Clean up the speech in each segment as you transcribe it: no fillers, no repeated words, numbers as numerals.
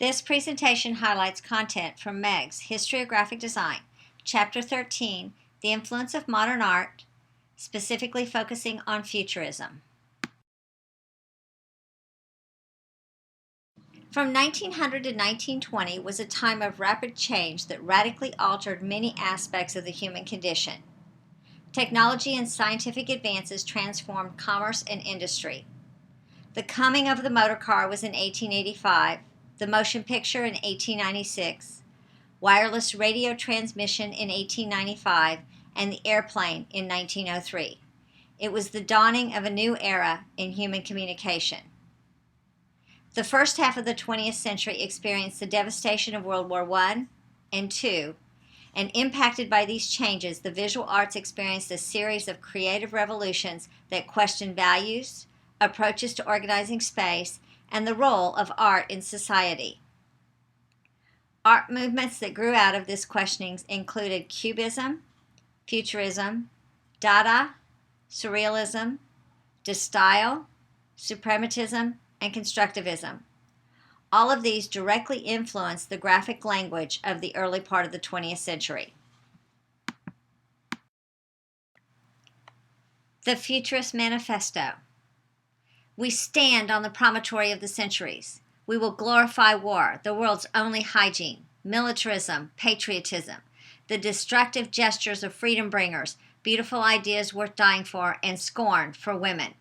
This presentation highlights content from Meg's History of Graphic Design, Chapter 13, The Influence of Modern Art, specifically focusing on Futurism. From 1900 to 1920 was a time of rapid change that radically altered many aspects of the human condition. Technology and scientific advances transformed commerce and industry. The coming of the motor car was in 1885, the motion picture in 1896, wireless radio transmission in 1895, and the airplane in 1903. It was the dawning of a new era in human communication. The first half of the 20th century experienced the devastation of World War I and II, and impacted by these changes, the visual arts experienced a series of creative revolutions that questioned values, approaches to organizing space, and the role of art in society. Art movements that grew out of this questioning included Cubism, Futurism, Dada, Surrealism, De Style, Suprematism, and Constructivism. All of these directly influenced the graphic language of the early part of the 20th century. The Futurist Manifesto. We stand on the promontory of the centuries. We will glorify war, the world's only hygiene, militarism, patriotism, the destructive gestures of freedom bringers, beautiful ideas worth dying for, and scorn for women.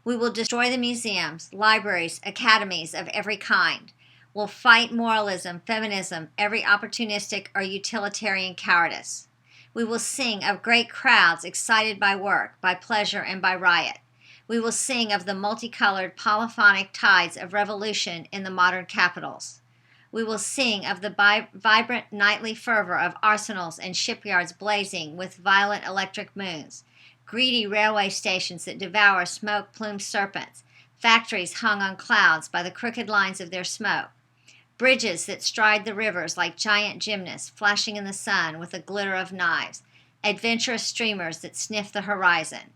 We will destroy the museums, libraries, academies of every kind. We'll fight moralism, feminism, every opportunistic or utilitarian cowardice. We will sing of great crowds excited by work, by pleasure, and by riot. We will sing of the multicolored polyphonic tides of revolution in the modern capitals. We will sing of the vibrant nightly fervor of arsenals and shipyards blazing with violent electric moons, greedy railway stations that devour smoke-plumed serpents, factories hung on clouds by the crooked lines of their smoke, bridges that stride the rivers like giant gymnasts flashing in the sun with a glitter of knives, adventurous streamers that sniff the horizon,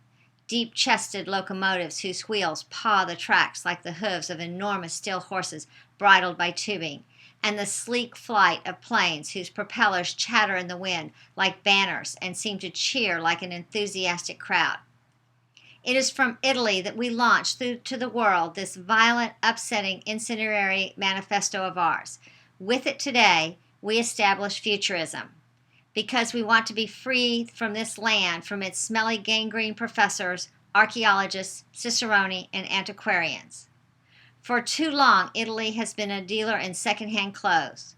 deep-chested locomotives whose wheels paw the tracks like the hooves of enormous steel horses bridled by tubing, and the sleek flight of planes whose propellers chatter in the wind like banners and seem to cheer like an enthusiastic crowd. It is from Italy that we launch through to the world this violent, upsetting, incendiary manifesto of ours. With it today, we establish Futurism, because we want to be free from this land, from its smelly gangrene professors, archaeologists, ciceroni, and antiquarians. For too long, Italy has been a dealer in second-hand clothes.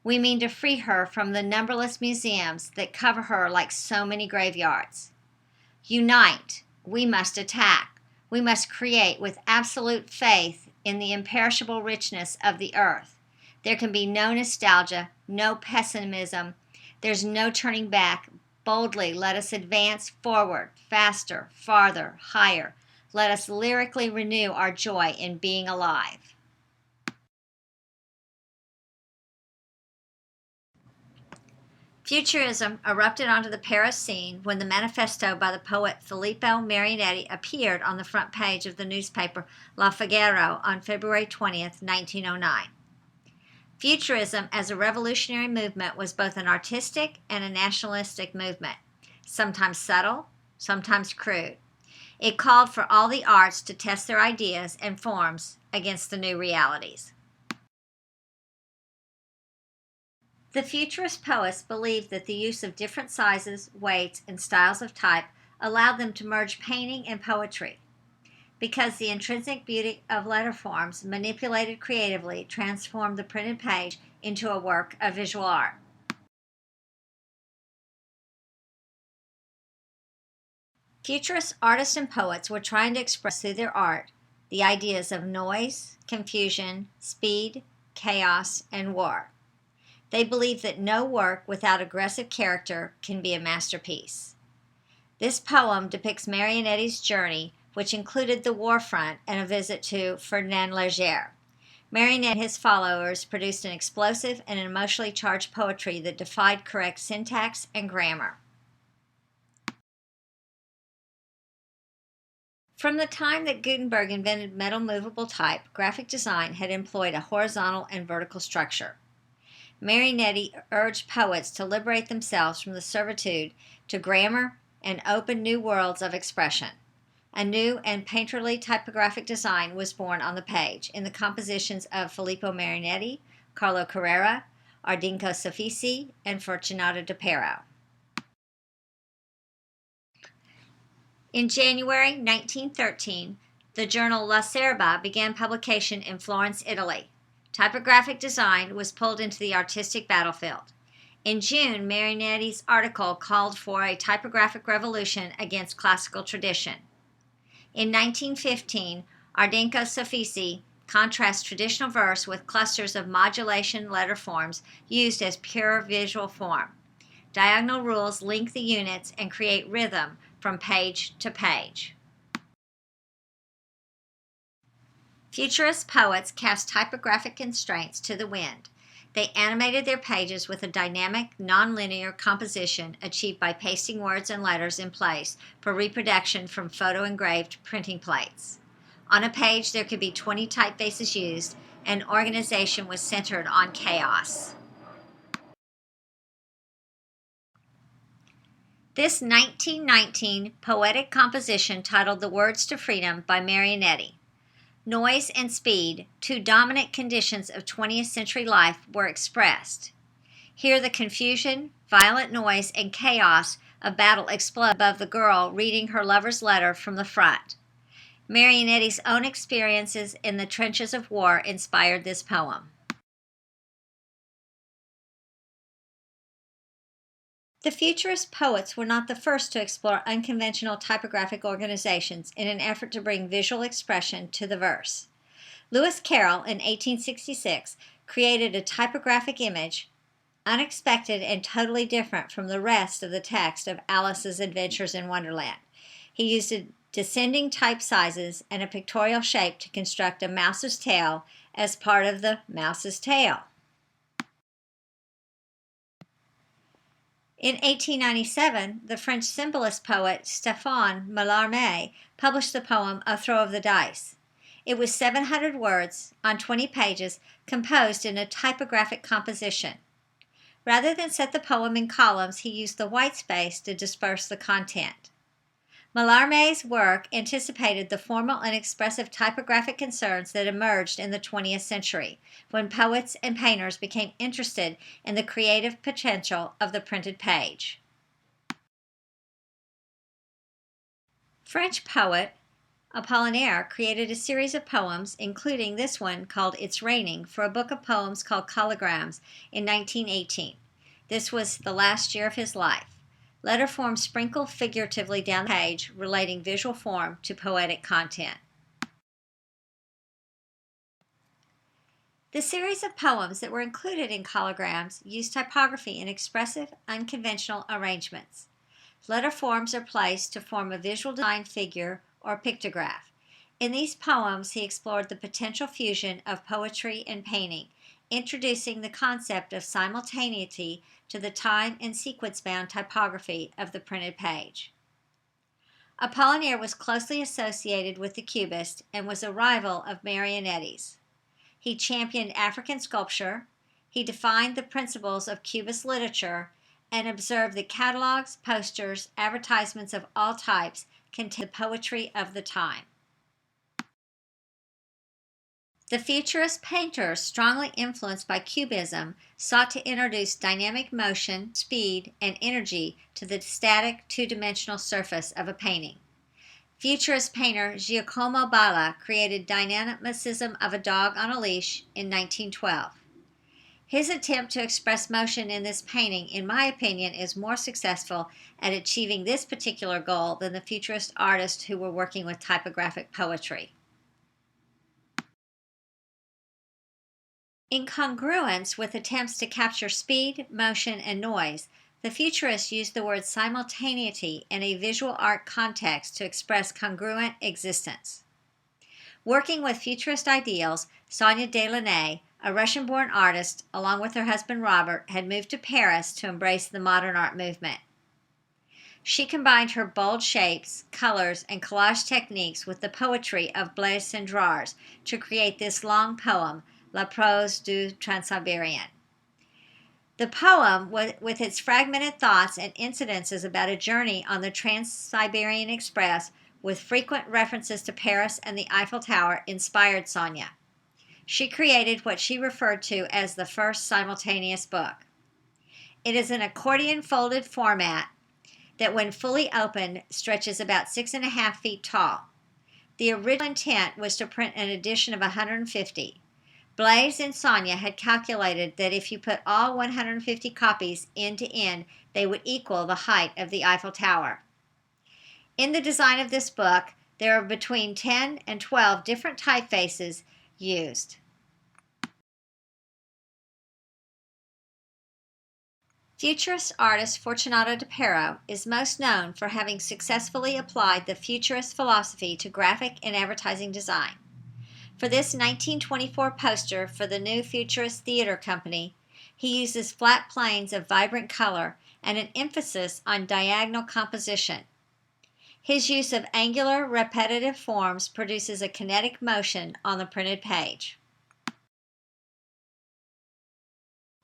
We mean to free her from the numberless museums that cover her like so many graveyards. Unite. We must attack. We must create with absolute faith in the imperishable richness of the earth. There can be no nostalgia, no pessimism. There's no turning back. Boldly, let us advance forward, faster, farther, higher. Let us lyrically renew our joy in being alive. Futurism erupted onto the Paris scene when the manifesto by the poet Filippo Marinetti appeared on the front page of the newspaper La Figaro on February 20th, 1909. Futurism as a revolutionary movement was both an artistic and a nationalistic movement, sometimes subtle, sometimes crude. It called for all the arts to test their ideas and forms against the new realities. The Futurist poets believed that the use of different sizes, weights, and styles of type allowed them to merge painting and poetry, because the intrinsic beauty of letter forms, manipulated creatively, transformed the printed page into a work of visual art. Futurist artists and poets were trying to express through their art the ideas of noise, confusion, speed, chaos, and war. They believed that no work without aggressive character can be a masterpiece. This poem depicts Marinetti's journey, which included the war front and a visit to Ferdinand Léger. Marinetti and his followers produced an explosive and emotionally charged poetry that defied correct syntax and grammar. From the time that Gutenberg invented metal movable type, graphic design had employed a horizontal and vertical structure. Marinetti urged poets to liberate themselves from the servitude to grammar and open new worlds of expression. A new and painterly typographic design was born on the page in the compositions of Filippo Marinetti, Carlo Carrera, Ardinco Soffici, and Fortunato de Pero. In January 1913, the journal La Serba began publication in Florence, Italy. Typographic design was pulled into the artistic battlefield. In June, Marinetti's article called for a typographic revolution against classical tradition. In 1915, Ardinco Soffici contrasts traditional verse with clusters of modulation letter forms used as pure visual form. Diagonal rules link the units and create rhythm from page to page. Futurist poets cast typographic constraints to the wind. They animated their pages with a dynamic, nonlinear composition achieved by pasting words and letters in place for reproduction from photo-engraved printing plates. On a page, there could be 20 typefaces used, and organization was centered on chaos. This 1919 poetic composition titled The Words to Freedom by Marinetti. Noise and speed, two dominant conditions of 20th century life, were expressed. Here the confusion, violent noise, and chaos of battle explode above the girl reading her lover's letter from the front. Marinetti's own experiences in the trenches of war inspired this poem. The Futurist poets were not the first to explore unconventional typographic organizations in an effort to bring visual expression to the verse. Lewis Carroll, in 1866, created a typographic image unexpected and totally different from the rest of the text of Alice's Adventures in Wonderland. He used descending type sizes and a pictorial shape to construct a mouse's tail as part of the mouse's tail. In 1897, the French symbolist poet Stéphane Mallarmé published the poem A Throw of the Dice. It was 700 words on 20 pages composed in a typographic composition. Rather than set the poem in columns, he used the white space to disperse the content. Mallarmé's work anticipated the formal and expressive typographic concerns that emerged in the 20th century, when poets and painters became interested in the creative potential of the printed page. French poet Apollinaire created a series of poems, including this one called It's Raining, for a book of poems called Calligrams in 1918. This was the last year of his life. Letter forms sprinkle figuratively down the page, relating visual form to poetic content. The series of poems that were included in Calligrams used typography in expressive, unconventional arrangements. Letter forms are placed to form a visual design figure or pictograph. In these poems, he explored the potential fusion of poetry and painting, introducing the concept of simultaneity to the time and sequence-bound typography of the printed page. Apollinaire was closely associated with the Cubists and was a rival of Marinetti's. He championed African sculpture, he defined the principles of Cubist literature, and observed that catalogs, posters, advertisements of all types contained the poetry of the time. The Futurist painters, strongly influenced by Cubism, sought to introduce dynamic motion, speed, and energy to the static two-dimensional surface of a painting. Futurist painter Giacomo Balla created dynamicism of a dog on a leash in 1912. His attempt to express motion in this painting, in my opinion, is more successful at achieving this particular goal than the Futurist artists who were working with typographic poetry. In congruence with attempts to capture speed, motion, and noise, the Futurists used the word simultaneity in a visual art context to express congruent existence. Working with Futurist ideals, Sonia Delaunay, a Russian-born artist, along with her husband Robert, had moved to Paris to embrace the modern art movement. She combined her bold shapes, colors, and collage techniques with the poetry of Blaise Cendrars to create this long poem, La Prose du Transsibérien. The poem, with its fragmented thoughts and incidences about a journey on the Trans-Siberian Express with frequent references to Paris and the Eiffel Tower, inspired Sonia. She created what she referred to as the first simultaneous book. It is an accordion folded format that, when fully opened, stretches about 6.5 feet tall. The original intent was to print an edition of 150. Blaise and Sonia had calculated that if you put all 150 copies end to end, they would equal the height of the Eiffel Tower. In the design of this book, there are between 10 and 12 different typefaces used. Futurist artist Fortunato de Pero is most known for having successfully applied the Futurist philosophy to graphic and advertising design. For this 1924 poster for the new Futurist Theater Company, he uses flat planes of vibrant color and an emphasis on diagonal composition. His use of angular, repetitive forms produces a kinetic motion on the printed page.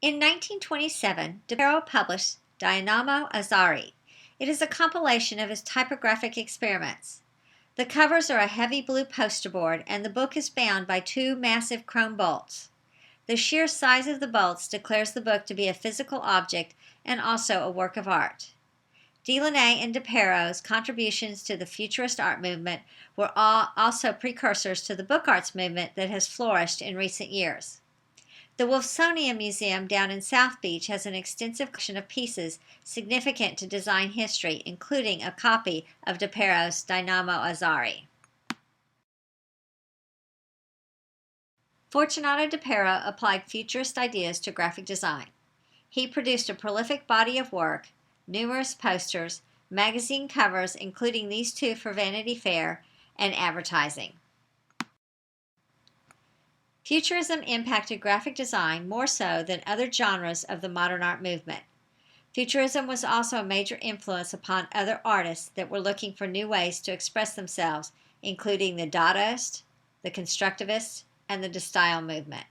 In 1927, de Pero published Dynamo Azari. It is a compilation of his typographic experiments. The covers are a heavy blue poster board, and the book is bound by two massive chrome bolts. The sheer size of the bolts declares the book to be a physical object and also a work of art. Delaunay and de Pero's contributions to the Futurist art movement were also precursors to the book arts movement that has flourished in recent years. The Wolfsonian Museum down in South Beach has an extensive collection of pieces significant to design history, including a copy of de Pero's Dynamo Azari. Fortunato de Pero applied Futurist ideas to graphic design. He produced a prolific body of work, numerous posters, magazine covers, including these two for Vanity Fair, and advertising. Futurism impacted graphic design more so than other genres of the modern art movement. Futurism was also a major influence upon other artists that were looking for new ways to express themselves, including the Dadaists, the Constructivists, and the De Stijl movement.